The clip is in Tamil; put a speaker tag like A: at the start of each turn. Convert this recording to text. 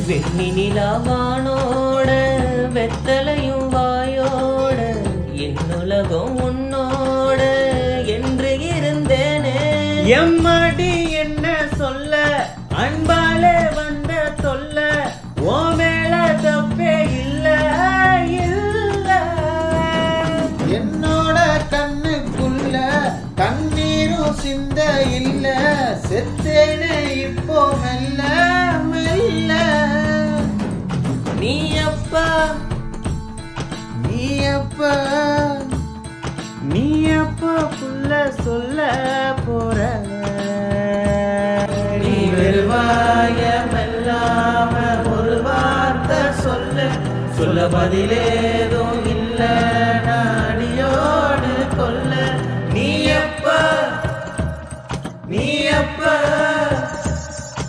A: வெண்ணிலாவானோட வெத்தலையும் வாயோட என்னுலகம் உன்னோட என்று இருந்தேனே. எம்மாடி என்ன சொல்ல அன்பாலே வந்த தொல்ல ஓ மேல தப்பே இல்ல இல்ல.
B: என்னோட கண்ணுக்குள்ள கண்ணீரும் சிந்த இல்ல செத்தேனே இப்போ மெல்ல மெல்ல.
A: நீ அப்பா புள்ள சொல்ல போற நீ வெறுவாய மெல்லாம ஒரு வார்த்தை சொல்ல பதிலேதோ